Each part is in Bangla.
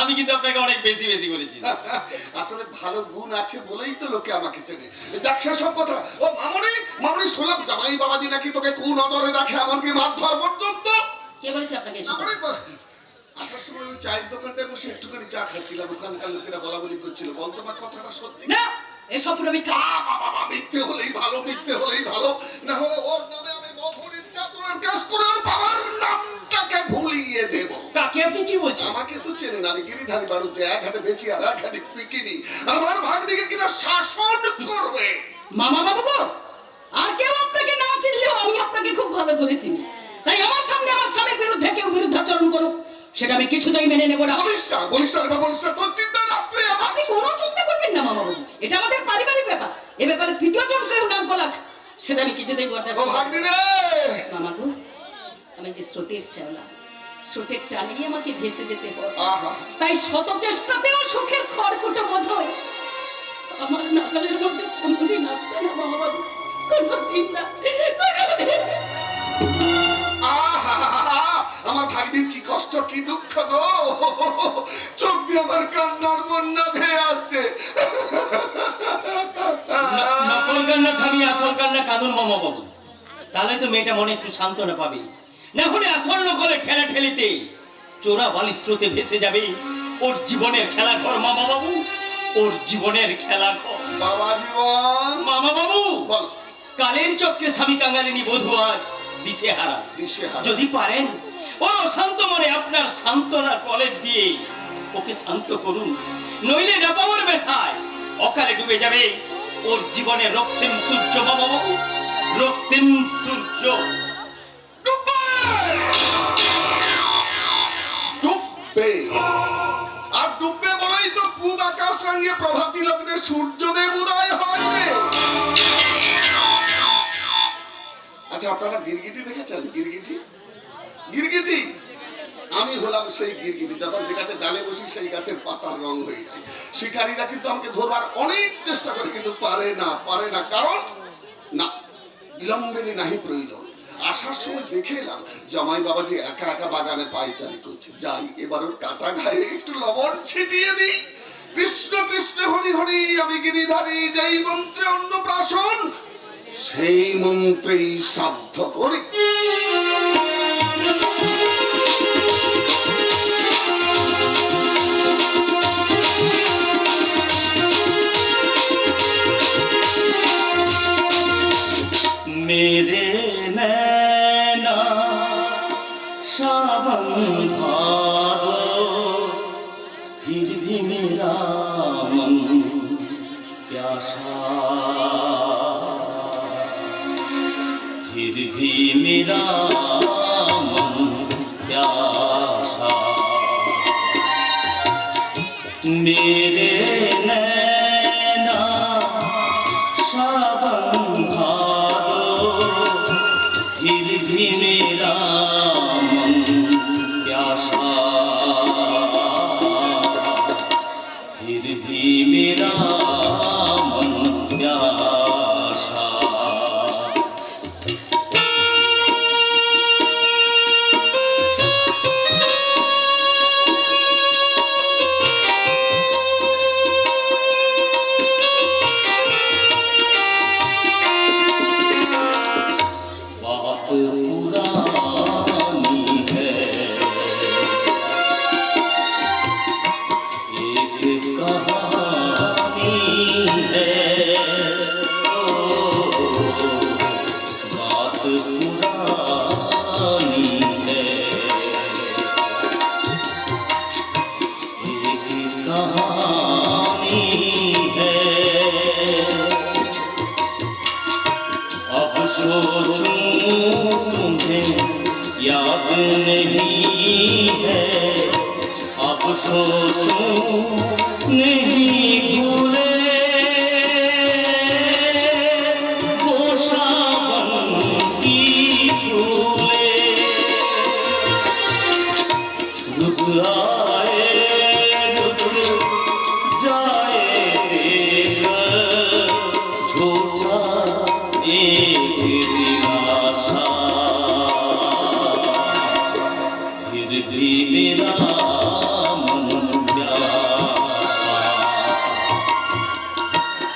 আমি কিন্তু আপনাকে অনেক বেশি বেশি করেছি। আসলে ভালো গুণ আছে বলেই তো লোকে আমাকে চেনে। যাক সব কথা। ও মামনি, মামনি শুনলাম জামাই বাবাজি নাকি তোকে কোন অদরে রাখে, এমনকি মারধর পর্যন্ত। কে বলেছে আপনাকে এসব? আসার সময় ওই চায়ের দোকানটায় বসে একটুখানি চা খাচ্ছিলাম, ওখানকার লোকেরা বলাবলি করছিল। বল তোমার কথাটা সত্যি? না, এসব পুরো মিথ্যা। মিথ্যে হলেই ভালো, মিথ্যে হলেই ভালো। না হলে ওর নামে আমি মধুরীর চাতুরের কাজ করে ওর বাবার নামটাকে ভুলিয়ে দেব। কাকে আপনি কি বলছেন? আমাকে তো চেনে না, আমি গিরিধারী বাড়ুতে এক হাতে বেচি আর এক হাতে বিকিনি। আমার ভাগ্নিকে কিনা শাসন করবে। মামা বাবু গো, আর কেউ আপনাকে না চিনলেও আমি আপনাকে খুব ভালো করে চিনি। তাই আমার সামনে আমার স্বামীর বিরুদ্ধে কেউ বিরুদ্ধাচরণ করুক, সেটা আমি কিছুতেই মেনে নেব না। বলিস না, বলিস না, বলিস না, তোর চিন্তা না। আপনি কোনো চিন্তা করবেন না মামা বাবু, এটা আমাদের পারিবারিক ব্যাপার। এ ব্যাপারে তৃতীয় জন কেউ নাম গলাক, সেটা আমি কিছুতেই বরদাস্ত করব না। মামা গো, আমি যে স্রোতের শ্যাওলা, স্রোতের টানেই আমাকে ভেসে যেতে হয়। তাই শত চেষ্টাতেও সুখের খড়কুটো বোধ হয় আমার নাগালের মধ্যে কোনোদিন আসবে না মামা বাবু, কোনোদিন না, কোনোদিন। আমার ভাগ্নির কি কষ্ট, কি দুঃখ গো, চোখ দিয়ে আমার কান্নার বন্যা ভেয়ে আসছে। নকল কান্না থামিয়ে আসল কান্না কাঁদুন মামা বাবু, তাহলে তো মেয়েটা মনে একটু সান্ত্বনা পাবে। না হলে আসল নকলে ঠেলা ঠেলিতে চোরা বালি স্রোতে ভেসে যাবে ওর জীবনের খেলা ঘর মামা বাবু, ওর জীবনের খেলা ঘর। বাবা জীবন, মামা বাবু বল। কালের চক্রে স্বামী কাঙ্গালিনী বধূ আজ দিশেহারা। যদি পারেন ও শান্ত মনে আপনার সান্ত্বনার প্রলেপ দিয়ে ওকে শান্ত করুন, নইলে নাপাওয়ার ব্যথায় অকালে ডুবে যাবে ওর জীবনে রক্তিম সূর্য মামা বাবু, রক্তিম সূর্য। ডুববে আর ডুববে বলেই তো পূব আকাশ রঙে প্রভাতী লগ্নে সূর্যদেব উদয় হয় রে। আচ্ছা, আপনারা গিরগিটি দেখেছেন? গিরগিটি, গিরগিটি। আমি হলাম সেই গিরগিটি, যখন গাছের ডালে বসি সেই গাছের পাতার রং হয়ে যায়। শিকারীরা কিন্তু আমাকে ধরবার অনেক চেষ্টা করে, কিন্তু পারে না, পারে না। কারণ না, বিলম্বেরই নাহি প্রয়োজন। আসার সময় দেখে এলাম জামাই বাবাজি একা একা বাগানে পায়চারি করছে। যাই, এবার ওর কাটা গায়ে একটু লবণ ছিটিয়ে দিই। কৃষ্ণ কৃষ্ণ হরি হরি, আমি গিরিধারী, যেই মন্ত্রে অন্নপ্রাশন সেই মন্ত্রেই শ্রাদ্ধ করি। मेरे नैना सावन भादो, फिर भी मेरा मन प्यासा, फिर भी मेरा मन प्यासा। मेरे नैना सावन भादो, फिर भी मेरा मन प्यासा, फिर भी मेरा मन प्यासा। कहानी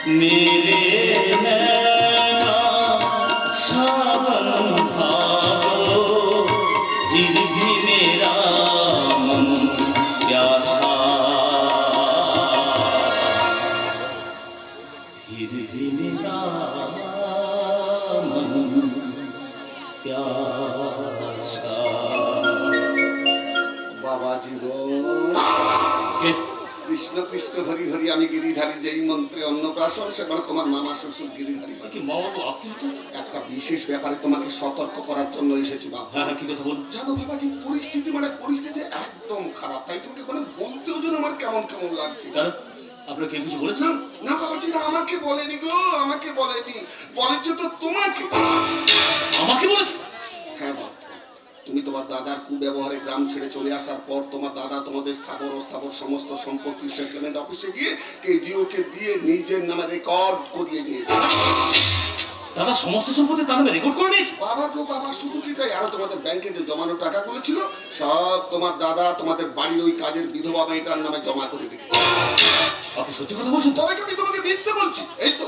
मेरे नैना सावन भादो फिर भी मेरा मन प्यासा फिर भी मेरा मन प्यासा। বাবা জীবন কে? কৃষ্ণ কৃষ্ণ হরি হরি আমি গিরিধারী, যেই মন্ত্রে অন্নপ্রাশন সেবার তোমার মামা শ্বশুর গিরিধারী। কি মামা তো আপনি তো? একটা বিশেষ ব্যাপারে তোমাকে সতর্ক করার জন্য এসেছি বাবা। হ্যাঁ কি কথা বলুন। জানো বাবাজি, পরিস্থিতি একদম খারাপ, তাই তোমাকে মানে বলতেও যেন আমার কেমন কেমন লাগছে। কারণ আপনার কেউ কিছু বলেছেন? না বাবাজি না, আমাকে বলেনি গো, আমাকে বলেনি, বলেছে তো তোমাকে। আমাকে বলেছে? হ্যাঁ বাবা, তুমি তোমার দাদার কুব্যবহারে গ্রাম ছেড়ে চলে আসার পর তোমার দাদা তোমাদের স্থাবর অস্থাবর সমস্ত সম্পত্তি সেটেলমেন্ট অফিসে গিয়ে কেজিওকে দিয়ে নিজের নামে রেকর্ড করিয়ে নিয়েছে। দাদা সমস্ত সম্পত্তি তার নামে রেকর্ড করে নিয়েছে? বাবা গো বাবা, শুধু কি তাই, আরো তোমাদের ব্যাংকে যে জমানো টাকাগুলো ছিল সব তোমার দাদা তোমাদের বাড়ির ওই কাজের বিধবা মেয়েটার নামে জমা করে দিয়েছে। আপনি সত্যি কথা বলছেন তো? তবে আমি তোমাকে মিথ্যে বলছি? এই তো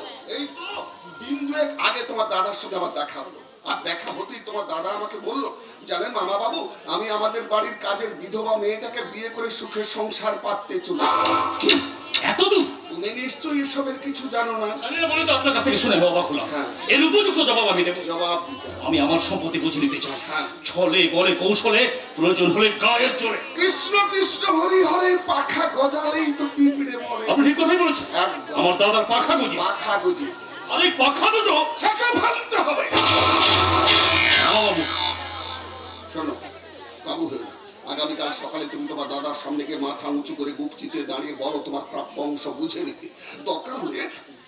বিন্দু এক আগে তোমার দাদার সঙ্গে আমার দেখা হলো, আর দেখা হতেই তোমার দাদা আমাকে বললো, জানেন মামা বাবু, আমি আমাদের বাড়ির কাজের বিধবা মেয়েটাকে বিয়ে করে সুখে সংসার পাততে চলে। এত দূর? তুমি নিশ্চয়ই এসবের কিছু জানো না। জানি না বলে তো আপনার কাছ থেকে শুনে অবাক হলাম। হ্যাঁ। এর উপযুক্ত জবাব আমি দেবো। জবাব আমি আমার সম্পত্তি বুঝে নিতে চাই। হ্যাঁ। ছলে বলে কৌশলে, প্রয়োজন হলে গায়ের জোরে। কৃষ্ণ কৃষ্ণ হরি হরে, পাখা গজালেই তো পিঁপড়ে মরে। আপনি ঠিক কথাই বলেছেন। একদম। আমার দাদার পাখা গজি। পাখা গজিয়েছে, আরে পাখা দুটো ছাকা ভাঙতে হবে। বাবু শোনো কাবু হয়ে যাও। আগামীকাল সকালে তুমি তোমার দাদার সামনে গিয়ে মাথা উঁচু করে বুক চিতে দাঁড়িয়ে বলো তোমার প্রাপ্য অংশ বুঝে নিতে। দরকার হলে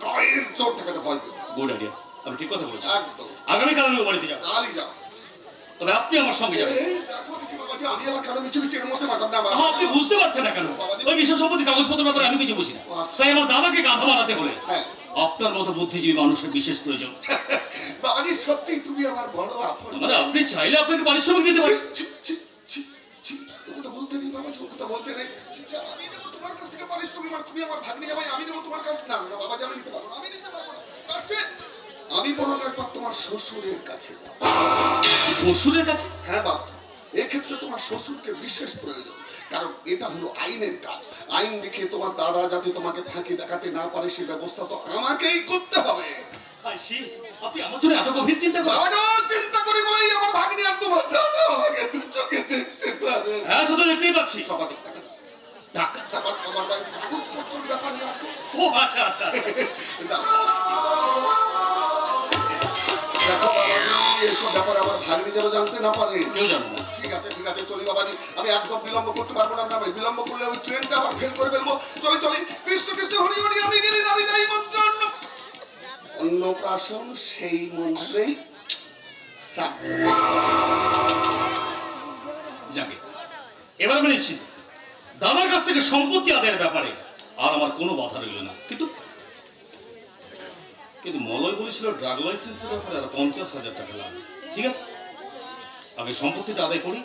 গায়ের জোর থাকাতে ভয় পেও। Good idea. আপনি ঠিক কথা বলছেন। একদম। আগামীকাল আমি বাড়িতে যাবো। কালই যাও। তবে আপনি আমার সঙ্গে যাবেন। এই দেখো দেখি বাবাজি, আমি আবার কেন মিছে মিছে এর মধ্যে মাতাম না। আপনি বুঝতে পারছেন না কেন? ওই বিশেষ সম্পত্তি কাগজপত্র ব্যাপারে আমি কিছু বুঝি না। তাই আমার দাদাকে গাধা বানাতে হলে হ্যাঁ। আপনার মতো বুদ্ধিজীবী মানুষের বিশেষ প্রয়োজন। বাবাজি সত্যি তুমি আমার বড় আপন। মানে আপনি চাইলে আপনাকে পারিশ্রমিক দিতে পারেন। ছি, ছি, ছি, ছি, ও কথা বলতে নেই বাবাজি, ও কথা বলতে নেই। ছি, ছি, আমি নেবো তোমার কাছ থেকে পারিশ্রমিক, আর তুমি আমার ভাগ্নি জামাই, আমি নেবো তোমার কাছ। না না বাবাজি, আমি নিতে পারবো না, আমি নিতে পারবো না। তার চেয়ে আমি বরং একবার তোমার শ্বশুরের কাছে যাবো। শ্বশুরের কাছে? হ্যাঁ বাবা, এক্ষেত্রে তোমার শ্বশুরকে বিশেষ প্রয়োজন, কারণ এটা হলো আইনের কাজ। আইন দেখে তোমার দাদা যাতে তোমাকে ফাঁকি দেখাতে না পারে সে ব্যবস্থা তো আমাকেই করতে হবে। হাসি, আপনি আমার জন্য এত গভীর চিন্তা করেন? বাবা, চিন্তা করি বলেই আমার ভাগ্নি আর তোমার দাদা আমাকে দু চোখে দেখতে পারে। হ্যাঁ শুধু দেখতেই পাচ্ছি। সবাই টাকা দাও। টাকা? আমার আমার বাড়ির কাগজপত্রের ব্যাপার নিয়ে আসো। ও আচ্ছা আচ্ছা। দাও। দেখো বাবাজি, এসব ব্যাপার আমার ভাগ্নি যেন জানতে না পারে। কেউ জানে না। ঠিক আছে ঠিক আছে, চলি বাবাজি, আমি একদম বিলম্ব করতে পারবো না। আমি বিলম্ব করলে ওই ট্রেনটা আবার ফেল করে ফেলবো। চলি চলি, কৃষ্ণ কৃষ্ণ হরি হরি, আমি গেলে দাঁড়িয়ে যাই মন্ত্র অন্নপ্রাশন সেই মন্ত্রেই যাকে এবার আমি নিশ্চিত দাদার কাছ থেকে সম্পত্তি আদায়ের ব্যাপারে আর আমার কোনো বাধা রইল না। কিন্তু কিন্তু মলয় বলেছিল ড্রাগ লাইসেন্সের ব্যাপারে আর 50,000 টাকা লাগবে। ঠিক আছে, আগে সম্পত্তিটা আদায় করি,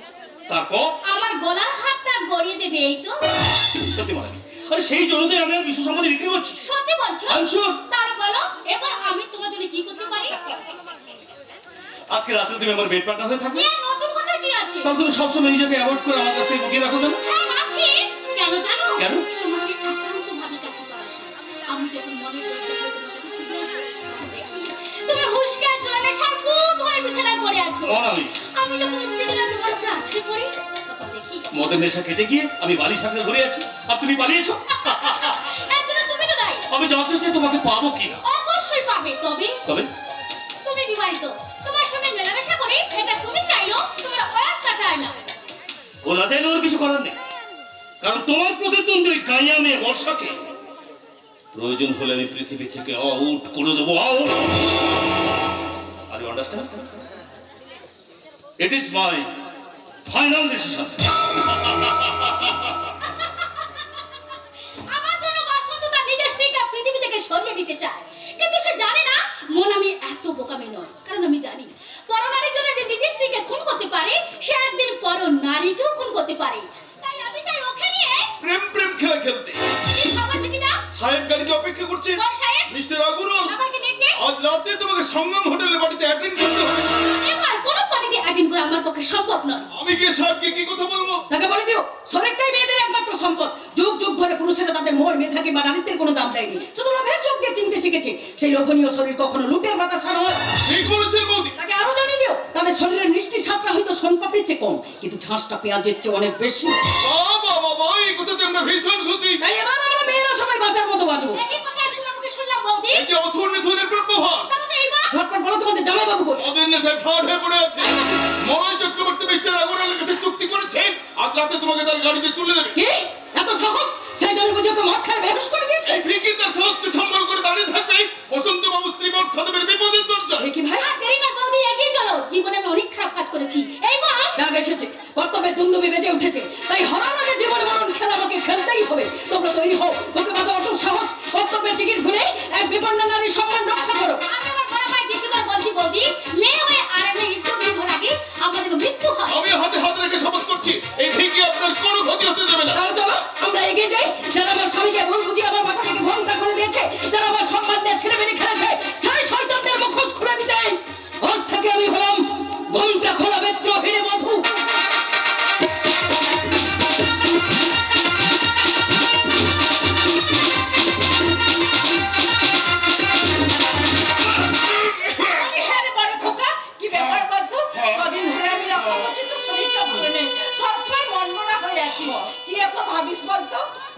তারপর আমার গলার হাতটা গড়িয়ে দেবে, এই তো? সত্যি মানে আরে সেই জন্যই আমি আর বিশ্ব সম্পত্তি বিক্রি করছি। সত্যি বলছো? I'm sure। তাহলে বলো এবার আমি তোমার জন্য কি করতে পারি? আজকে রাতে তুমি আমার বেড পার্টনার হয়ে থাকবে। এ নতুন কথা কি আছে? তাহলে তুমি সবসময় নিজেকে অ্যাভয়েড করে আমার কাছ থেকে লুকিয়ে রাখো কেন? হ্যাঁ রাখি। কেন জানো? কেন? তোমাকে একান্ত ভাবে কাছে করা আসে। আমি যখন মনের দরজা খুলে তোমার কাছে ছুটে আসি, তখন দেখি তুমি হুঁশকে জোরে সারপুত হয়ে বিছানায় পড়ে আছো। অনামি, আমি যখন উত্তেজনা তোমার উপর আছড়ে পড়ি, তখন দেখি মদের নেশা কেটে গিয়ে আমি বালিশ হাতে ধরে আছি আর তুমি পালিয়েছো। এর জন্য তুমি তো দায়ী। আমি জানতে চাই তোমাকে পাবো কি? অবশ্যই পাবে। তবে তবে তুমি বিবাহিত, তোমার সঙ্গে মেলামেশা করি, এটা তুমি চাইলেও তোমার অয়াক্কা চায় না। ও না চাইলে ওর কিছু করার নেই, কারণ তোমার প্রতিদ্বন্দ্বী ওই গাইয়া মেয়ে বর্ষাকে প্রয়োজন হলে আমি পৃথিবী থেকে আউট করে দেবো। Out. Are you understand? It is my final decision. আমার জন্য বসন্ত তার নিজের স্ত্রীকে পৃথিবী থেকে সরিয়ে দিতে চায়, কিন্তু সে জানে না মন আমি এত বোকামি নয়। কারণ আমি জানি পরনারীর জন্য যে নিজের স্ত্রীকে খুন করতে পারে, সে একদিন পরনারীকেও খুন করতে পারে। তাই আমি চাই ওকে নিয়ে প্রেম প্রেম খেলা খেলতে। এই খবর বিকিনা ছায়া সাহেব গাড়িতে অপেক্ষা করছে। কোন সাহেব? মিস্টার আগুরুল, আমাকে নির্দেশ। আজ রাতে তোমাকে সঙ্গম হোটেলের বাড়িতে অ্যাটেন্ড করতে হবে। এবার কোনো পার্টিতে অ্যাটেন্ড করা আমার পক্ষে সম্ভব নয়। আমি গিয়ে সাহেবকে কি কথা বলবো? তাকে বলে দিও শরীরটাই মেয়েদের একমাত্র সম্পদ। যুগ যুগ ধরে পুরুষেরা তাদের মোর মেধাকে বা নারীত্বের কোনো দাম দেয়নি, শুধু লোভের চোখ দিয়ে চিনতে শিখেছে। সেই লোভনীয় শরীর কখনো লুটের বাতাসা নয়। ঠিক বলেছেন বৌদি। তাকে আরো জানিয়ে দিও তাদের শরীরের মিষ্টি স্বাদটা হয়তো সোনপাপড়ির চেয়ে কম, কিন্তু ঝাঁসটা পেঁয়াজের চেয়ে অনেক বেশি। বাবা বাবা, এই কথাতে আমরা ভীষণ খুশি। তাই এবার আমরা মেয়েরা সবাই বাঁচার মতো বাঁচবো। একই কথা আজ তোমার মুখে শুনলাম বৌদি। এই যে অসুরের ধনের প্রভাস, তাহলে এইবার ঝটপট বলো তোমাদের জামাই বাবু কোথায়? ওদের নেশায় ফ্রড হয়ে পড়ে আছে। মনোজ চক্রবর্তী মিস্টার আগুরুলের কাছে চুক্তি করেছে আজ রাতে তোমাকে তার গাড়িতে তুলে দেবে। কি এত সাহস? সেই জন্য বুঝে ওকে মদ খায় বেহুশ করে দিয়েছে। এই ভিকি তার সাহসকে সম্বল করে দাঁড়িয়ে থাকবে বসন্ত বাবু স্ত্রী মোট খদমের বিপদের দরজা। দেখি ভাই আর দেরি না বৌদি, এগিয়ে চলো। জীবনে আমি অনেক খারাপ কাজ করেছি, এইবার রাগ এসেছে, কর্তব্যের দুন্দুবি বেজে উঠেছে। তাই হরার আগে জীবনে মরণ খেলা আমাকে খেলতেই হবে। তোমরা তৈরি হও, ওকে বাধা অটুট সাহস, কর্তব্যের টিকিট ভুলে এক বিপন্ন নারী সম্মান রক্ষা করো। আমি আমার বড় ভাই দীপিকার বলছি বৌদি, মেয়ে হয়ে আর একবার ইজ্জত দিব আগে আমার যেন মৃত্যু হয়। আমি হাতে হাত রেখে শপথ করছি এই ভিকি আপনার কোনো ক্ষতি হতে দেবে না। তাহলে চলো আমরা এগিয়ে যাই। যারা আমার স্বামীকে ভুল বুঝিয়ে আমার মাথা থেকে ঘোমটা খুলে দিয়েছে, যারা আমার সম্মান নিয়ে ছেলে মেয়ে খেলেছে, সেই শয়তানদের মুখোশ খুলে দিতে আজ থেকে আমি হলাম ঘোমটা খোলা বিদ্রোহীর বধূ।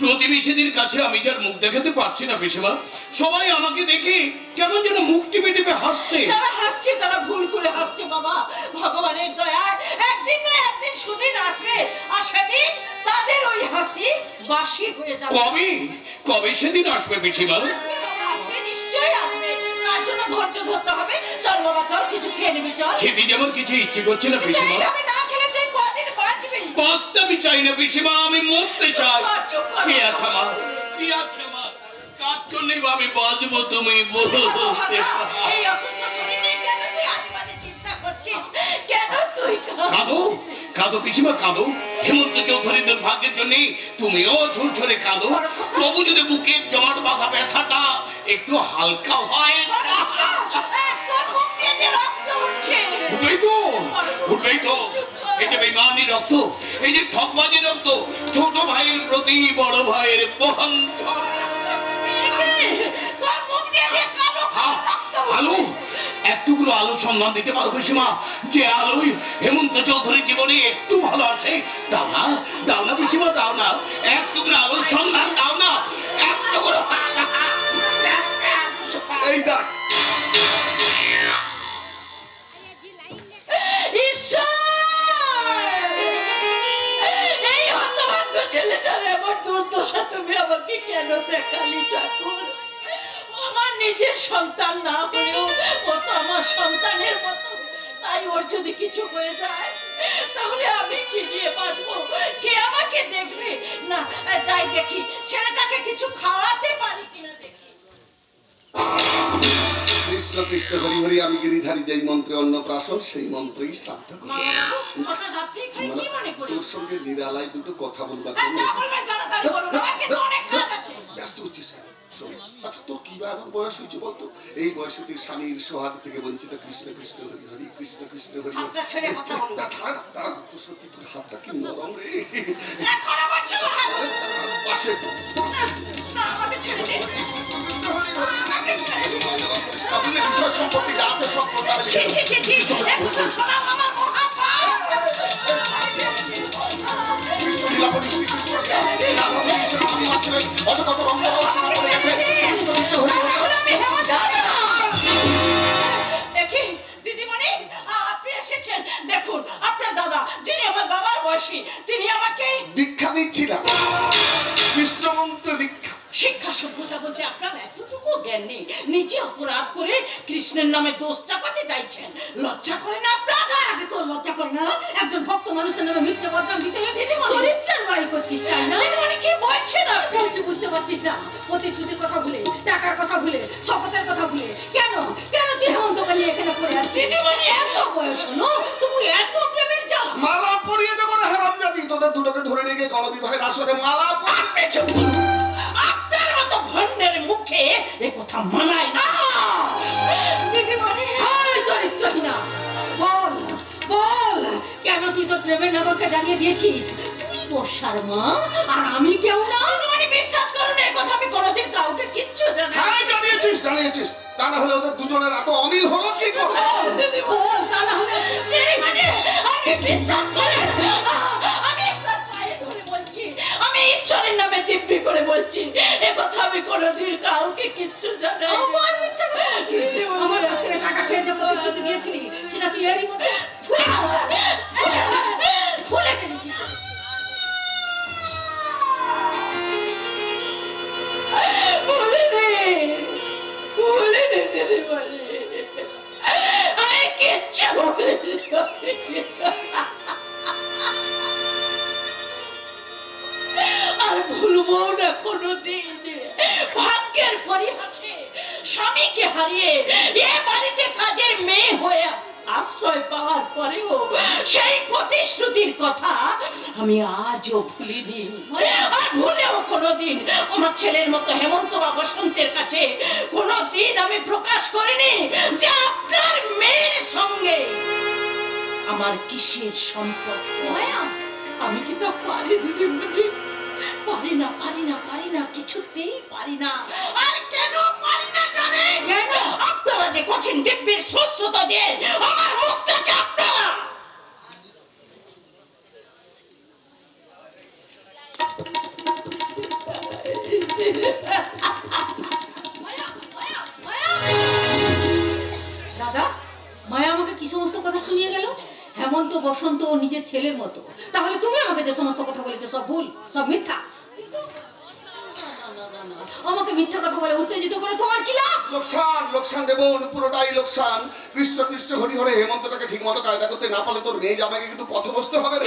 প্রতিবেশীদের কাছে আমি যার মুখ দেখাতে পারছি না পিসিমা, সবাই আমাকে দেখে কেমন যেন মুখ টিপে টিপে হাসছে। যারা হাসছে তারা ভুল করে হাসছে বাবা। ভগবানের দয়ায় একদিন না একদিন সুদিন আসবে, আর সেদিন তাদের ওই হাসি বাসি হয়ে যাবে। কবে কবে সেদিন আসবে পিসিমা? আসবে, নিশ্চয়ই আসবে। তার জন্য ধৈর্য ধরতে হবে। চল বাবা চল, কিছু খেয়ে নিবি চল। খেতে যেমন কিছু ইচ্ছে করছে না পিসিমা। এইভাবে না খেলে তুই কদিন বাঁচবি? বাঁচতে আমি চাই না পিসিমা, আমি মরতে চাই। চুপ কর। কি আছে আমার, কি আছে আমার, কার জন্যই বা আমি বাঁচবো তুমি বলতে এই অসুস্থ শরীরে কেন তুই আজেবাজে চিন্তা করছিস? কেন তুই কাঁদো কাঁদো পিসিমা কাঁদো। হেমন্ত চৌধুরী দুর্ভাগ্যের জন্য তুমিও ঝুরঝুরে কাঁদো। তবু যদি বুকের জমাট বাঁধা ব্যথাটা একটু হালকা হয়। তোর মুখ দিয়ে যে রক্ত উঠছে। উঠবেই তো উঠবেই তো। এই যে বেমানি রক্ত, এই যে ঠকবাজি রক্ত, ছোট ভাইয়ের প্রতি বড় ভাইয়ের বহন্ত তোর মুখ দিয়ে যে কালো কালো রক্ত আলো, এক টুকরো আলো সন্ধান দিতে পারো পিসিমা, যে আলোয় হেমন্ত চৌধুরীর জীবনে একটু ভালো আসে। দাও না দাও না পিসিমা, দাও না এক টুকরো আলোর সন্ধান দাও না, এক টুকরো। এই দেখ এই হতভাগ্য ছেলেটার এমন দুর্দশা তুমি আমাকে কেন দেখালি ঠাকুর? আমার নিজের সন্তান না হলেও ও তো আমার সন্তানের মতো। তাই ওর যদি কিছু হয়ে যায় তাহলে আমি কি নিয়ে বাঁচবো? কে আমাকে দেখবে? না যাই দেখি ছেলেটাকে কিছু খাওয়াতে পারি কিনা দেখি। কৃষ্ণ কৃষ্ণ হরি হরি, আমি গিরিধারী যেই মন্ত্রে অন্নপ্রাশন সেই মন্ত্রেই শ্রাদ্ধ করি। হঠাৎ আপনি এখানে কি মনে করি? তোর সঙ্গে নিরালায় দুটো কথা বলবার আর জন্য যা বলবেন তাড়াতাড়ি বলুন, আমাকে তো অনেক কাজ আছে। ব্যস্ত হচ্ছিস কেন? শোন, আচ্ছা তোর কি বা এমন বয়স হয়েছে বলতো? এই বয়সে তুই স্বামীর সোহাগ থেকে বঞ্চিত। কৃষ্ণ কৃষ্ণ হরি হরি, কৃষ্ণ কৃষ্ণ হরি হরি। হাতটা ছেড়ে কথা বলুন। দাঁড়া, দাঁড়া, তোর সত্যি তোর হাতটা কি নরম রে। এখন আবার ছেড়ে হাত। আরে দাঁড়া, পাশে না, আমাকে ছেড়ে দিন। আমাকে ছেড়ে দিন। আপনি বিষয় সম্পত্তি যা আছে সব প্রকার ছি, ছি, ছি, ছি। এখন তো শোনাম আমার মহাপাপ। কৃষ্ণ লীলা করি, কৃষ্ণ লীলা রাধা কৃষ্ণ তুমি আছিলেন অত কত রঙ্গ রচনা করে গেছে। কৃষ্ণ কৃষ্ণ হরি হরি। এখন আমি হেমন্ত যাবো। দেখি দিদিমণি, আপনি এসেছেন। দেখুন আপনার দাদা, যিনি আমার বাবার বয়সী, তিনি আমাকে দীক্ষা দিচ্ছিলাম, কৃষ্ণ মন্ত্র দীক্ষা। শিক্ষা সভ্যতা বলতে আপনার এতটুকু জ্ঞান নেই। নিজে অপরাধ করে কৃষ্ণের নামে দোষ চাপাতে চাইছেন। লজ্জা করে না আপনার? আগে তোর লজ্জা করে না? একজন ভক্ত মানুষের নামে মিথ্যে বদনাম দিতে চরিত্রের লড়াই করছিস তাই না? দিদিমণি কি বলছেন আপনি? বলছি বুঝতে পারছিস না? প্রতিশ্রুতির কথা ভুলে, টাকার কথা ভুলে, শপথের কথা ভুলে কেন কেন তুই হেমন্তকে নিয়ে এখানে পড়ে আছিস? দিদিমণি, এত বয়স হলো তুমি এত প্রেমের জাল। মালা পরিয়ে দেবো না হারামজাদি, তোদের দুটোকে ধরে নিয়ে গিয়ে গণবিবাহের আসরে মালা পরিয়ে। আপনি চুপ করুন। আপনার মতো ভণ্ডের মানায় না। দিদিমণি এই চরিত্রহীনা, বল বল, কেন তুই তোর প্রেমের নগরকে জানিয়ে দিয়েছিস তুই বর্ষার মা আর আমি কেউ না? দিদিমণি বিশ্বাস করুন, এই কথা আমি কোনোদিন কাউকে কিচ্ছু জানাই না। হ্যাঁ জানিয়েছিস, তা না হলে ওদের দুজনের এত অমিল হলো কি করে? বল, তা না হলে দিদিমণি, আপনি বিশ্বাস করেন, আমি আপনার পায়ে ধরে বলছি, আমি ঈশ্বরের নামে দিব্যি করে বলছি, এ কথা আমি কোনোদিন কাউকে কিচ্ছু জানাই না। আবার মিথ্যা কথা বলছিস। আমার কাছ থেকে টাকা খেয়ে যে প্রতিশ্রুতি দিয়েছিলি সেটা তুই এরই মধ্যে ভুলে গেছিস। ভুলিনি দিদিমণি, আমি কিচ্ছু ভুলিনি। আর ভুলবো না কোনোদিন। ভাগ্যের পরিহাসে স্বামীকে হারিয়ে এ বাড়িতে কাজের মেয়ে হয়ে আশ্রয় পাওয়ার পরেও সেই প্রতিশ্রুতির কথা আমি আজও ভুলিনি। আর ভুলেও কোনোদিন আমার ছেলের মতো হেমন্ত বা বসন্তের কাছে কোনোদিন আমি প্রকাশ করিনি যে আপনার মেয়ের সঙ্গে আমার কিসের সম্পর্ক। আমি কিন্তু পারি দিদিমণি, পারি না, কিছুতেই পারি না। আর কেন পারি না জানে? কেন? আপনারা যে কঠিন দিব্যের সুস্থতা দিয়ে আমার মুখটাকে আপনারা দাদা, মায়া আমাকে কি সমস্ত কথা শুনিয়ে গেল? হেমন্ত বসন্ত ও নিজের ছেলের মতো, তাহলে তুমি আমাকে যে সমস্ত কথা বলেছো সব ভুল, সব মিথ্যা। আমাকে মিথ্যা কথা বলে উত্তেজিত করে তোমার কি লাভ? লোকসান দেব, পুরোটাই লোকসান। কৃষ্ণ হরি হরে হেমন্তটাকে ঠিক মতো কায়দা করতে না পারলে তোর মেয়ে জামাইকে কিন্তু পথে বসতে হবে রে।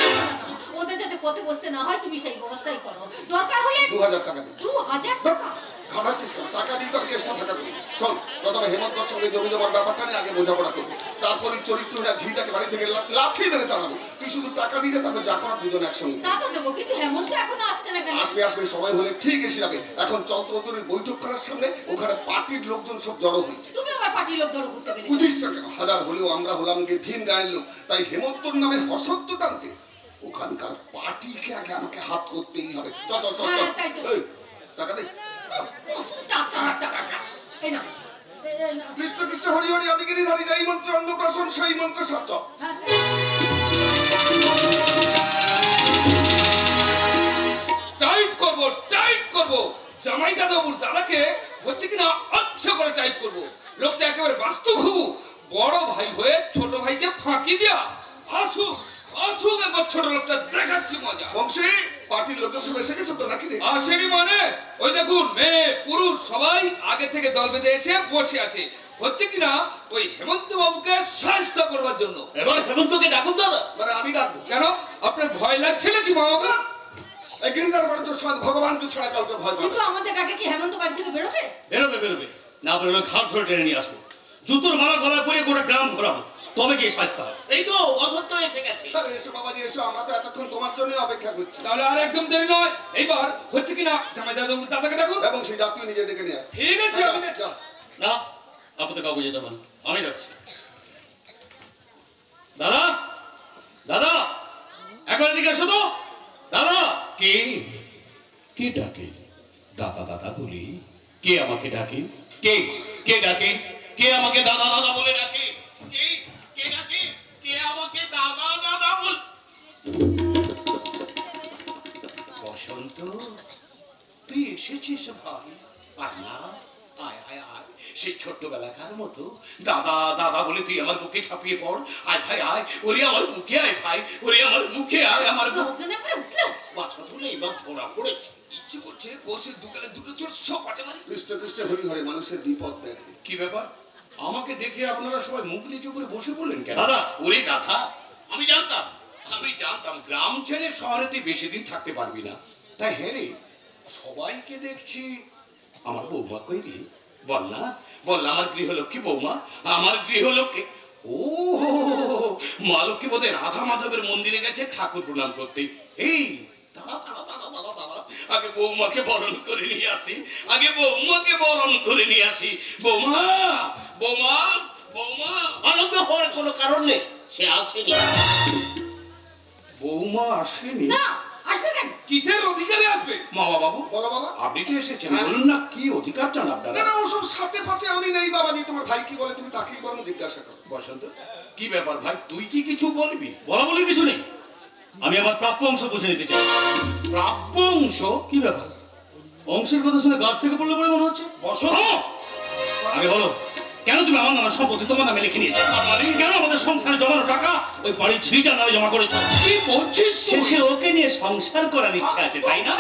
ওদের যাতে পথে বসতে না হয় তুমি সেই ব্যবস্থাই করো। দরকার হলে 2000 টাকা দে। 2000 টাকা? ঘামাচ্ছিস কেন? টাকা দিয়ে তোর কেসটা থাকা তুই। শোন, প্রথমে হেমন্তর সঙ্গে জমি জমার ব্যাপারটা নিয়ে আগে বোঝাপড়া করবো, তারপরে চরিত্রটা ঝিটাকে বাড়ি থেকে লাথি মেরে তাড়াবো। তুই শুধু টাকা দিয়ে তারপর যা করার দুজন একসঙ্গে। তা তো দেবো, কিন্তু হেমন্ত এখনো আসছে না কেন? আসবে সময় হলে ঠিক এসে যাবে। এখন চল তো ওদের বৈঠক করার সামনে, ওখানে পার্টির লোকজন সব জড়ো হয়েছে। তুমি আবার পার্টির লোক জড়ো করতে গেলে? বুঝিস না কেন? হাজার হলেও আমরা হলাম কি ভিন গায়ের লোক, তাই হেমন্তর নামে হসত্ব টানতে ওখানকার পার্টিকে আগে আমাকে হাত করতেই হবে। চল হ্যাঁ, তাই তো। এই, টাকা দে। টাকা এই না। কৃষ্ণ হরি হরি আমি গিরিধারী, এই মন্ত্রে অন্নপ্রাশন সেই মন্ত্রে সার্থ। টাইট করব জামাই দাদাবুর দাদাকে হচ্ছে কিনা আচ্ছা করে টাইট করব। লোকটা একেবারে বাস্তু খুব বড় ভাই হয়ে ছোট ভাইকে ফাঁকি দেয়া। আসুক একবার ছোট লোকটা দেখাচ্ছি মজা। বংশী, পার্টির লোকের সব এসে গেছে তো নাকি রে? আসেনি মানে ওই দেখুন মেয়ে পুরুষ সবাই আগে থেকে দল বেঁধে এসে বসে আছে, হচ্ছে কিনা ওই হেমন্ত বাবুকে সাহায্য করবার জন্য। এবার হেমন্তকে ডাকুন দাদা। মানে আমি ডাকবো কেন আপনার ভয় লাগছে নাকি বাবা? এই গিরিধার বাড়ির সমাজ ভগবানকে ছাড়া কাউকে ভয় পাবে কিন্তু আমাদের ডাকে কি হেমন্ত বাড়ি থেকে বেরোবে? বেরোবে, না বেরোলে ঘাট ধরে টেনে নিয়ে আসবো, জুতোর মালা গলা করে গোটা গ্রাম ঘোরাবো, তবে গিয়ে শাস্তি হবে। এই তো বসন্ত এসে গেছে। এসো বাবাজি এসো, আমরা তো এতক্ষণ তোমার জন্য অপেক্ষা করছি। তাহলে আর একদম দেরি নয়, এইবার হচ্ছে কিনা জামাই দাদাবুর দাদাকে ডাকুন। এবং সেই জাতীয় নিজে ডেকে নিয়ে আয়। ঠিক আছে আমি যা। না, আপনাদের কাউকে যেতে পারেন, আমি যাচ্ছি। দাদা একবার এদিকে এসো তো। দাদা, কে ডাকে? দাদা বলি কে আমাকে ডাকে? কে ডাকে? কে আমাকে দাদা বলে ডাকে? কে ডাকে? কে আমাকে দাদা বল? বসন্ত, তুই এসেছিস ভাই? আয় না, আয়। সেই ছোট্টবেলাকার মতো দাদা বলে তুই আমার বুকে ছাপিয়ে পড়। আয় ভাই আয়, ওরে আমার বুকে আয় ভাই, ওরে আমার মুখে আয়, আমার লোকজন একবার উঠলো। বাচ্চা তো নেই, এবার ধরা পড়েছে। ইচ্ছে করছে বসে দুগালে দুটো চোর সপাটে মারি। কৃষ্ণ হরি হরে মানুষের বিপদ দেখে। কি ব্যাপার? আমাকে দেখে আপনারা সবাই মুখ নিচু করে বসে পড়লেন কেন? দাদা। ওরে গাধা, আমি জানতাম গ্রাম ছেড়ে শহরে তুই বেশি দিন থাকতে পারবি না। তাই হ্যাঁ রে, সবাইকে দেখছি। আমার বৌমা কই রে? বল না আমার গৃহলক্ষ্মী বৌমা, আমার গৃহলক্ষ্মী। ও মা লক্ষ্মী বোধহয় রাধা মাধবের মন্দিরে গেছে ঠাকুর প্রণাম করতে। এই দাঁড়া, আগে বৌমাকে বরণ করে নিয়ে আসি, আগে বৌমাকে বরণ করে নিয়ে আসি। বৌমা, বৌমা, বৌমা। আনন্দ হওয়ার কোনো কারণ নেই, সে আসেনি। বৌমা আসেনি? না, আসবে কেন? কিসের অধিকারে আসবে? মা বাবু, বলো বাবা। আপনি তো এসেছেন, হ্যাঁ। বলুন না কি অধিকার চান না আপনারা? না, ওসব সাথে পাচ্ছে আমি নেই বাবাজি। তোমার ভাই কি বলে তুমি তাকেই বরং জিজ্ঞাসা করো। বসন্ত, কি ব্যাপার ভাই, তুই কি কিছু বলবি? বলা বলি কিছু নেই, আমি আমার প্রাপ্য অংশ বুঝে নিতে চাই। প্রাপ্য অংশ? কি ব্যাপার, অংশের কথা শুনে গাছ থেকে পড়লে বলে মনে হচ্ছে? বসন্ত, আগে বলো, কেন তুমি আমার নামে সম্পত্তি তোমার নামে লিখে নিয়েছো? কেন আমাদের সংসারে জমানো টাকা ওই বাড়ির ঝিটার নামে জমা করেছো? কি বলছিস তুই? শেষে ওকে নিয়ে সংসার করার ইচ্ছা আছে, তাই না?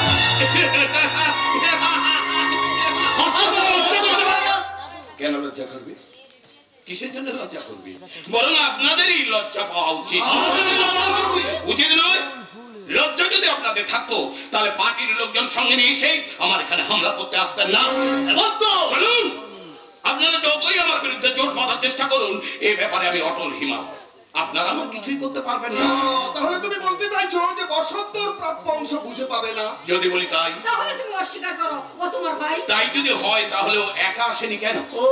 কেন লজ্জা করবি? কিসের জন্য লজ্জা করবি? বরং আপনাদেরই লজ্জা পাওয়া উচিত। উচিত নয়? লজ্জা যদি আপনাদের থাকতো তাহলে পার্টির লোকজন সঙ্গে নিয়ে এসে আমার এখানে হামলা করতে আসতেন না। চলুন, আপনারা যতই আমার বিরুদ্ধে জোট বাঁধার চেষ্টা করুন, এই ব্যাপারে আমি অটল হিমালয়। আপনারা আমার কিছুই করতে পারবেন না। তাহলে তুমি বলতে চাইছো যে বসন্তর প্রাপ্য অংশ বুঝে পাবে না? যদি বলি তাই, তাহলে তুমি অস্বীকার করো, ও তোমার ভাই। তাই যদি হয় তাহলেও একা আসেনি কেন? ও,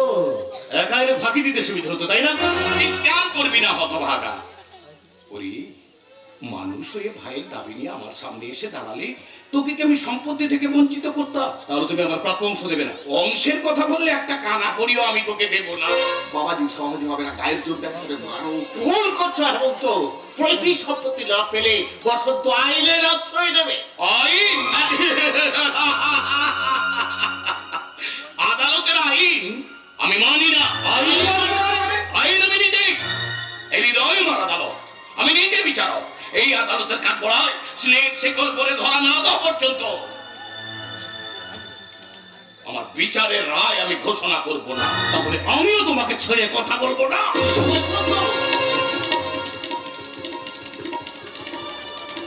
একা এলে ফাঁকি দিতে সুবিধা হতো, তাই না? চিৎকার করবি না হতভাগা। ওরে, মানুষ হয়ে ভাইয়ের দাবি নিয়ে আমার সামনে এসে দাঁড়ালে তোকে কি আমি সম্পত্তি থেকে বঞ্চিত করতাম? তাহলে তুমি আমার প্রাপ্য অংশ দেবে না? অংশের কথা বললে একটা কানা করিও আমি তোকে দেব না। বাবাজি সহজ হবে না, গায়ের জোর দেখাতে হবে। মারো। ভুল করছো হেমন্ত। প্রতি সম্পত্তি না পেলে বসন্ত আইনের আশ্রয় নেবে। আইন? আদালতের আইন আমি মানি না। আইন আমি নিজে, এই হৃদয় মার আদালত, আমি নিজে বিচারক। এই আদালতের কাঠ পড়ায় স্নেহ শেকল করে ধরা না দেওয়া পর্যন্ত আমার বিচারের রায় আমি ঘোষণা করব না। তাহলে আমিও তোমাকে ছেড়ে কথা বলবো না।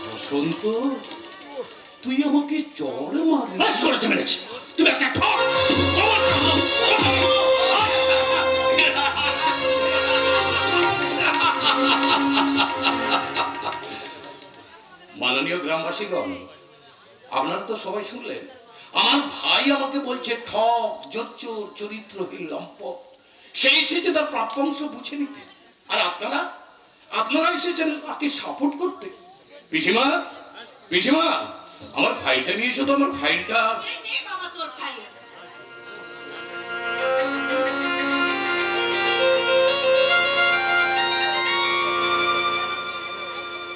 বসন্ত, তুই আমাকে চড় মারলি? বাস করেছে মেরেছে, তুমি একটা ঠক। মাননীয় গ্রামবাসীগণ, আপনারা তো সবাই শুনলেন, আমার ভাই আমাকে বলছে ঠক, জোচ্চোর, চরিত্রহীন, লম্পট। সে এসেছে তার প্রাপ্যাংশ বুঝে নিতে, আর আপনারা এসেছেন তাকে সাপোর্ট করতে। পিসিমা, পিসিমা, আমার ফাইলটা নিয়ে এসো তো, আমার ফাইলটা।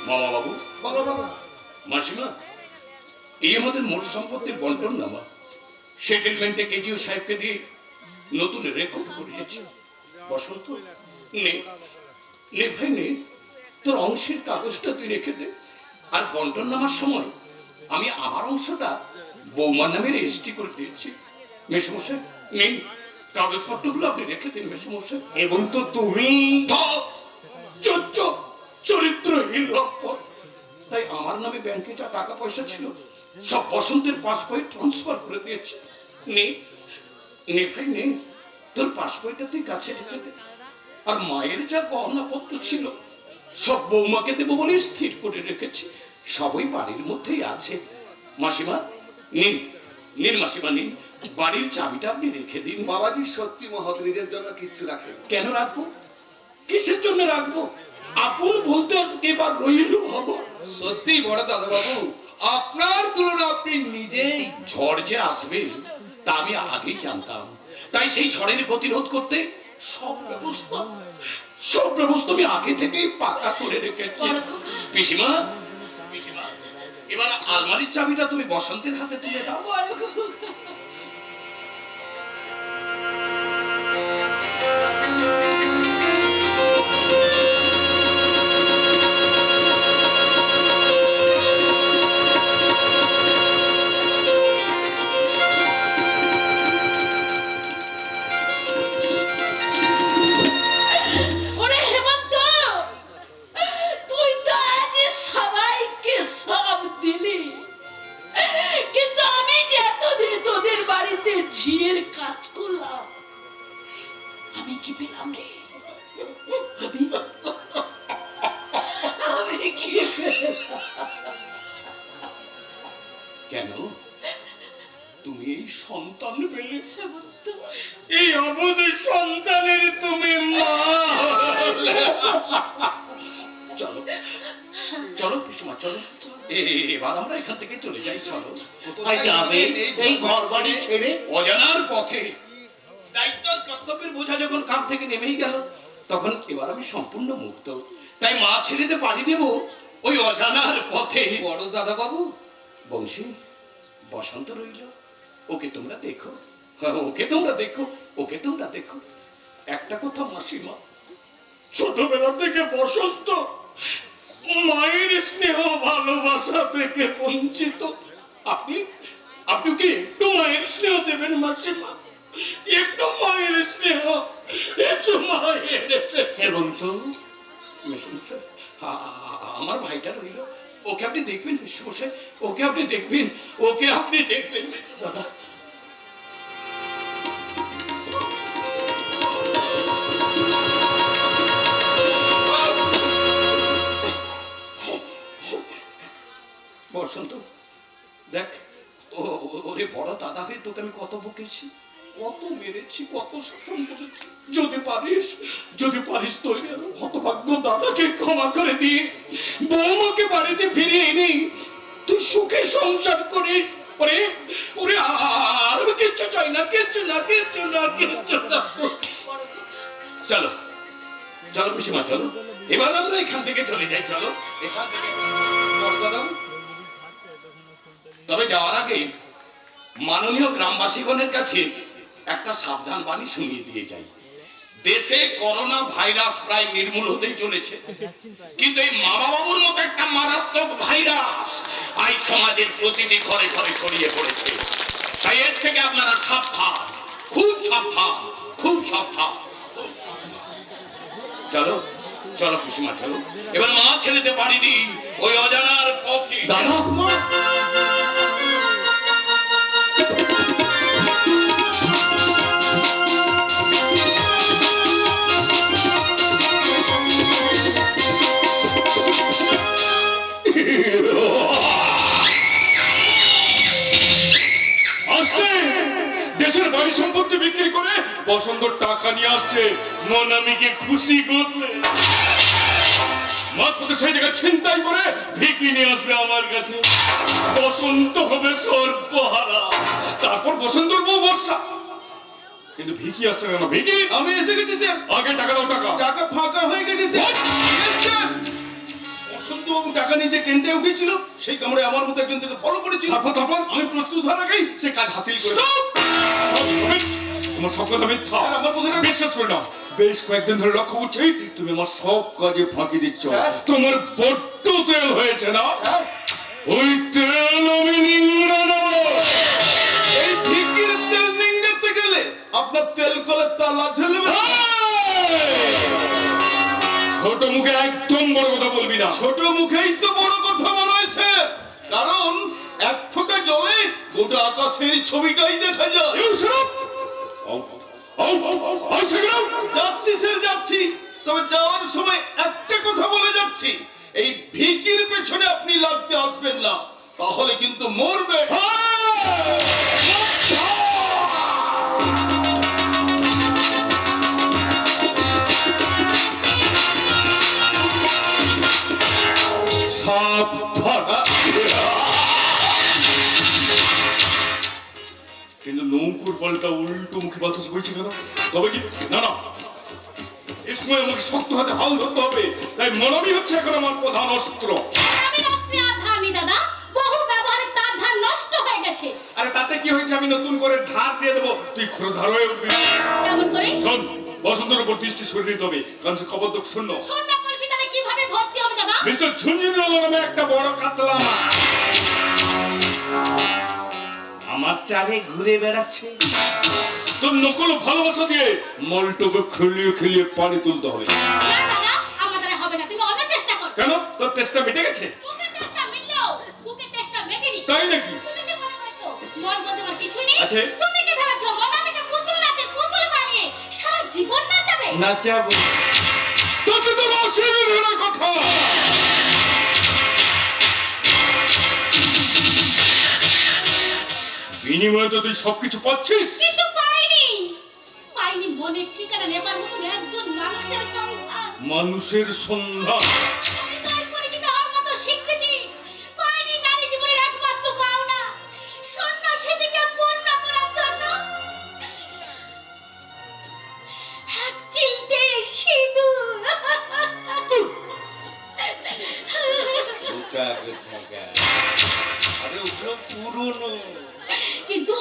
মামা বাবু, বলো বাবা। মাসিমা, এই আমাদের মোট সম্পত্তির বন্টন নামা। সেটেলমেন্টে কেজিও সাহেবকে দিয়ে নতুন রেকর্ড করিয়েছি। বসন্ত, নে নে ভাই নে, তোর অংশের কাগজটা তুই রেখে দে। আর বন্টন নামার সময় আমি আমার অংশটা বৌমার নামে রেজিস্ট্রি করে দিয়েছি। মেসমশাই নেই, কাগজপত্রগুলো আপনি রেখে দিন মেসমশাই। এবং তো তুমি চরিত্রহীন লম্পট। তাই আমার নামে ব্যাংকে যা টাকা পয়সা ছিল সব বসন্তের পাসবই ট্রান্সফার করে দিয়েছে। নে নে ভাই নে, তোর পাসবইটা তুই কাছে রেখে দে। আর মায়ের যা গহনাপত্র ছিল সব বৌমাকে দেবো বলে স্থির করে রেখেছি, সবই বাড়ির মধ্যেই আছে। মাসিমা নিন, নিন মাসিমা নিন, বাড়ির চাবিটা আপনি রেখে দিন। বাবাজি সত্যি মহৎ, নিজের জন্য কিচ্ছু রাখে না। কেন রাখবো? কিসের জন্য রাখবো? আপন বলতে আর কে বা রইল হবো? সত্যি বড় দাদা বাবু, আপনার তুলনা আপনি নিজেই। ঝড় যে আসবে তা আমি আগেই জানতাম, তাই সেই ঝড়ের গতিরোধ করতে সব ব্যবস্থা আমি আগে থেকেই পাকা করে রেখেছি। পিসিমা, পিসিমা, এবার আলমারির চাবিটা তুমি বসন্তের হাতে তুলে দাও। ওরে হেমন্ত, তুই তো আজ সবাইকে সব দিলি, কিন্তু আমি যে এতদিন তোদের বাড়িতে ঝিয়ের কাজ করলাম, আমি কি পেলাম রে? আমি কি পেলাম? কেন? সন্তান পেলে, এই অবুধ সন্তানের তুমি মা হলে। চলো চলো পিসমা চলো, এবার আমরা এখান থেকে চলে যাই। চলো। কোথায় যাবে এই ঘর বাড়ি ছেড়ে? অজানার পথে। দায়িত্ব আর কর্তব্যের বোঝা যখন কাঁধ থেকে নেমেই গেল, তখন এবার আমি সম্পূর্ণ মুক্ত। তাই মা ছেড়েতে পাড়ি দেব ওই অজানার পথে। বড় দাদা বাবু, বংশী, বসন্ত রইল, ওকে তোমরা দেখো, ওকে তোমরা দেখো, ওকে তোমরা দেখো। একটা কথা মাসিমা, ছোটবেলা থেকে বসন্ত মায়ের স্নেহ ভালোবাসা থেকে বঞ্চিত। আপনি আপনি কি একটু মায়ের স্নেহ দেবেন মাসিমা? একটু মায়ের স্নেহ, একটু মায়ের। হেমন্ত, মেসমশাই, আমার ভাইটা রইল, ওকে আপনি দেখবেন মেসমশাই, ওকে আপনি দেখবেন, ওকে আপনি দেখবেন দাদা। বসন্ত দেখ, ওরে বড় দাদা হয়ে তোকে আমি কত বকেছি, কত মেরেছি, কত শাসন করেছি। যদি পারিস তৈরি হতভাগ্য দাদাকে ক্ষমা করে দিয়ে বৌমাকে বাড়িতে ফিরে এনে তুই সুখে সংসার করে ওরে ওরে, আর আমি কিচ্ছু চাই না, কিচ্ছু না, কিচ্ছু না, কিচ্ছু না। চলো চলো পিসিমা, চলো এবার আমরা এখান থেকে চলে যাই। চলো এখান থেকে। বড় দাদা বাবু, তবে যাওয়ার আগে মাননীয় গ্রামবাসীগণের কাছে একটা সাবধান বাণী শুনিয়ে দিয়ে যাই। দেশে করোনা ভাইরাস প্রায় নির্মূল হতেই চলেছে, কিন্তু এই মা বাবুর মতো একটা মারাত্মক ভাইরাস আজ সমাজের প্রতিটি ঘরে ঘরে ছড়িয়ে পড়েছে। তাই এর থেকে আপনারা সাবধান, খুব সাবধান, খুব সাবধান। চলো চলো পিসিমা, চলো এবার মা ছেলেতে পাড়ি দিই ওই অজানার পথে। দাদা, দেশের বাড়ি সম্পত্তি বিক্রি করে বসন্ত টাকা নিয়ে আসছে মনামিকে খুশি করতে। মাত্র সেই জায়গায় ছিনতাই করে বিক্রি নিয়ে আসবে আমার কাছে। বসন্ত হবে সর্বহারা, তারপর বসন্তর বউ বর্ষা। কিন্তু ভিকি আসছে না। ভিকি, আমি এসে গেছি স্যার। আগে টাকা দাও। টাকা ফাঁকা হয়ে গেছে স্যার। বসন্ত বাবু টাকা নিয়ে যে ট্রেনটা উঠেছিল সেই কামড়ে আমার মতো একজন থেকে ফলো করেছিল। তারপর আমি প্রস্তুত হওয়ার আগেই সে কাজ হাসিল করে। তোমার সব কথা মিথ্যা, স্যার, আমার কথা বিশ্বাস করে নাও। বেশ কয়েকদিন ধরে লক্ষ্য করছি তুমি আমার সব কাজে ফাঁকি দিচ্ছ। স্যার। তোমার বড্ড তেল হয়েছে না? স্যার, ওই তেল আমি নিংড়ে দেব। এই ভিকির তেল নিংড়াতে গেলে আপনার তেল কলে তালা ঝুলবে। ছোট মুখে একদম বড় কথা বলবি না। ছোট মুখেই তো বড় কথা মনে হয়েছে, কারণ এক ফোঁটা জলে গোটা আকাশের ছবিটাই দেখা যায়। যাচ্ছি স্যার, যাচ্ছি। তবে যাওয়ার সময় একটা কথা বলে যাচ্ছি, এই ভিকির পেছনে আপনি লাগতে আসবেন না, তাহলে কিন্তু মরবে। কিন্তু নৌকুর পাল্টা উল্টো মুখে বাতাস বইছে কেন? তবে কি না না, এই সময় আমাকে শক্ত হাতে হাল ধরতে হবে। তাই মনমি হচ্ছে এখন আমার প্রধান অস্ত্র। আমি অস্ত্রে আধার নি দাদা, বহু ব্যবহারে তার ধার নষ্ট হয়ে গেছে। আরে তাতে কি হয়েছে? আমি নতুন করে ধার দিয়ে দেবো, তুই ক্ষুধার হয়ে উঠবি। কেমন করে? শোন, বসন্তের উপর দৃষ্টি সরিয়ে দিতে হবে, কারণ সে খবর তো শূন্য। শূন্য কলসি তাহলে কিভাবে ভর্তি হবে দাদা? মিস্টার ঝুনঝুনি নামে একটা বড় কাতলা মাছ আমার চারে ঘুরে বেড়াচ্ছে। তোর নকল ভালোবাসা দিয়ে মলটকে খেলিয়ে খেলিয়ে পানি তুলতে হবে। না দাদা, আমার দ্বারা হবে না, তুমি অন্য চেষ্টা করো। কেন? তোর চেষ্টা মিটে গেছে? বুকের চেষ্টা মিললেও বুকের চেষ্টা মেটেনি। তাই নাকি? তুমি কি মনে করেছো মন বলতে আমার কিছুই নেই? আছে। তুমি কি ভেবেছো মনামিকে পুতুল নাচে পুতুল বানিয়ে সারা জীবন নাচাবে? নাচাবো। তোকে তো অশরীরের কথা। বিনিময়ে তো তুই সবকিছু পাচ্ছিস। কিন্তু পাইনি মনের ঠিকানা নেবার মতন একজন মানুষের সন্ধান। মানুষের সন্ধান। হৃদয় পরিচিত হওয়ার মতো স্বীকৃতি পাইনি নারী জীবনের একমাত্র পাওনা সন্ন্যাসীদিকে পূর্ণ করার জন্য এক চিলতে সিঁদুর। আরে ওগুলো পুরনো। কিন্তু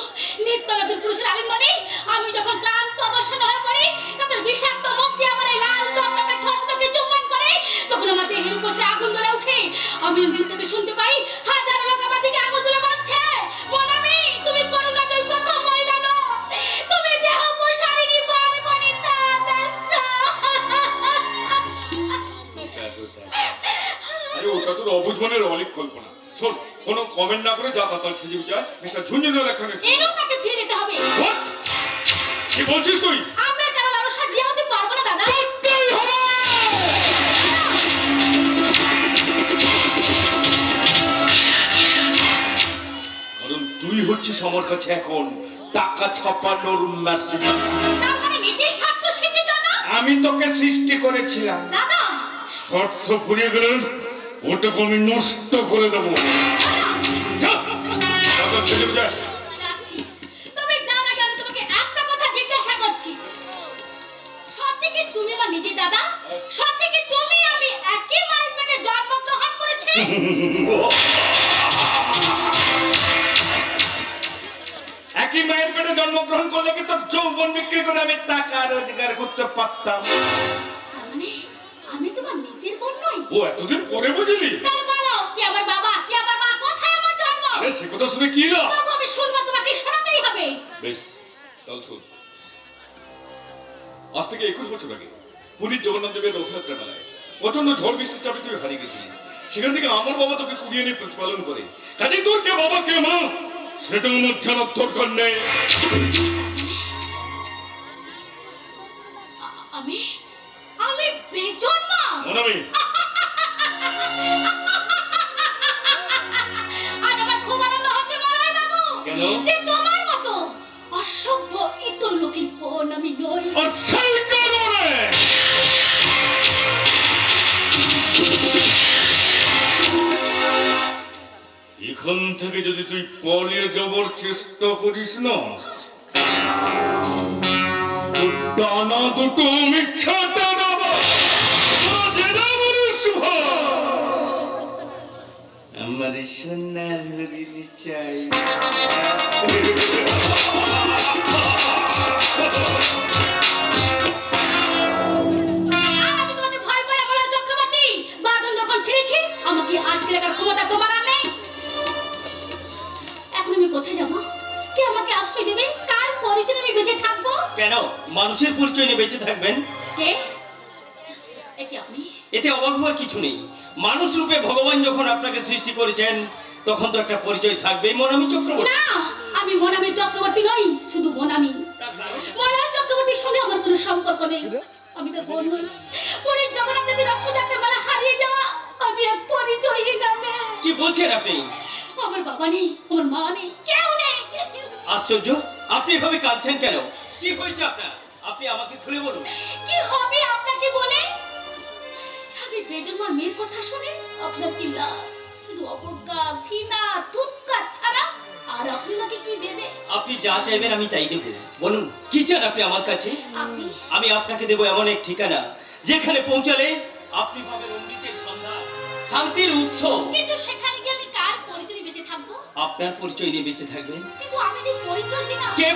নিত্যনবীন পুরুষের আলিঙ্গনে আমি যখন ক্লান্ত অবসন্ন হয়ে পড়ি, তাদের বিষাক্ত মুখ দিয়ে আমার এই লাল রক্তাকে ঠোঁটটাকে চুম্বন করে, তখন আমার দেহের উপর আগুন জ্বলে ওঠে। আমি দিল থেকে শুনতে পাই হাজার লোক আমার দিকে আগুন জ্বলে মারছে। মনামি, তুমি করুণা জয় প্রথম মহিলা নও, তুমি দেহ প্রসারিণী বর্বণিতা দাস। আরে ওটা তোর অবুঝ মনের অলিক কল্পনা। শোন, কোনো কমেন্ট না করে যা তাতাল সেজে যায় মিস্টার ঝুনঝুনের এখানে। এই লোকটাকে ফিরে যেতে হবে। What? কি বলছিস তুই? আমরা কারো আরো সাজিয়ে হতে পারবো না দাদা। করতেই হবে। কারণ তুই হচ্ছিস আমার কাছে এখন টাকা ছাপানোর মেসেজ। তার মানে নিজের স্বার্থ সিদ্ধির জন্য আমি তোকে সৃষ্টি করেছিলাম, দাদা। স্বার্থ ফুরিয়ে গেলে ওটাকে আমি নষ্ট করে দেবো। যা, তাতাল সেজে যা। যাচ্ছি। তবে যাওয়ার আগে আমি তোমাকে একটা কথা জিজ্ঞাসা করছি। সত্যি কি তুমি আমার নিজের দাদা? সত্যি কি তুমি আমি একই মায়ের পেটে জন্মগ্রহণ করেছি? একই মায়ের পেটে জন্মগ্রহণ করলে কি তোর যৌবন বিক্রি করে আমি টাকা রোজগার করতে পারতাম। মানে আমি তোমার নিজের বোন নই? ও এতদিন পরে বুঝলি? তাহলে বলো, কি আমার বাবা, কি আমার মা, কোথায় আমার জন্ম? আরে সে কথা শুনে কি লাভ? তবু আমি শুনবো, তোমাকে শোনাতেই হবে। বেশ, তাহলে শোন। আজ থেকে 21 বছর আগে পুরীর জগন্নাথ দেবের রথযাত্রা মেলায় প্রচন্ড ঝড় বৃষ্টির চাপে তুই হারিয়ে গেছিলি। সেখান থেকে আমার বাবা তোকে কুড়িয়ে নিয়ে প্রতিপালন করে। কাজে তোর কে বাবা কে মা সেটা আমার জানার দরকার নেই। আমি আমি বেজন্মা। মনামি, আজ আমার খুব আনন্দ হচ্ছে মলয় বাবু। কেন? যে তোমার মতো অসভ্য ইতর লোকের বোন আমি নই। আর সেই কারণে এখান থেকে যদি তুই পালিয়ে যাবার চেষ্টা করিস না, তোর ডানা দুটো মিথ্যাটা দেবো। আমার সোনার হরিণ চাই। আর আমি তোমাকে ভয় পাই না বলো চক্রবর্তী। বাদল যখন ছেড়েছি, আমাকে আজকে রাখার ক্ষমতা তোমার আর নেই। এখন আমি কোথায় যাব? কে আমাকে আশ্রয় দেবে? কার পরিচয় আমি বেঁচে থাকবো? কেন মানুষের পরিচয় নিয়ে বেঁচে থাকবেন? কে? একে আপনি? এতে অবাক হওয়ার কিছু নেই। মানুষ রূপে ভগবান যখন আপনাকে সৃষ্টি করেছেন, তখন তো একটা পরিচয় থাকবেই। মনামি চক্রবর্তী। না, আমি মনামি চক্রবর্তী নই, শুধু মনামি। মলয় চক্রবর্তীর সঙ্গে আমার কোনো সম্পর্ক নেই। আমি তো বোন নই। পুরীর জগন্নাথ দেবীর রথযাত্রা মেলা হারিয়ে যাওয়া আমি এক পরিচয়হীন মেয়ে। কি বলছেন আপনি? আমার বাবা নেই, আমার মা নেই, কেউ নেই। আশ্চর্য, আপনি এভাবে কাঁদছেন কেন? কি হয়েছে আপনার? আপনি আমাকে খুলে বলুন। কি হবে আপনাকে বলে? আগে বেজন্মার মেয়ের কথা শুনে আপনার কি লাভ? শুধু অবজ্ঞা, ঘৃণা, তুৎকার ছাড়া আর আপনি নাকি কি দেবে? আপনি যা চাইবেন আমি তাই দেবো। বলুন কি চান আপনি আমার কাছে? আপনি আমি আপনাকে দেবো এমন এক ঠিকানা, যেখানে পৌঁছালে আপনি পাবেন অমৃতের সন্ধান, শান্তির উৎস। কিন্তু সেখানে কি আমি কার পরিচয় বেঁচে থাকবো? আপনার পরিচয় নিয়ে বেঁচে থাকবেন। কিন্তু আমি যে পরিচয় দিনা। কে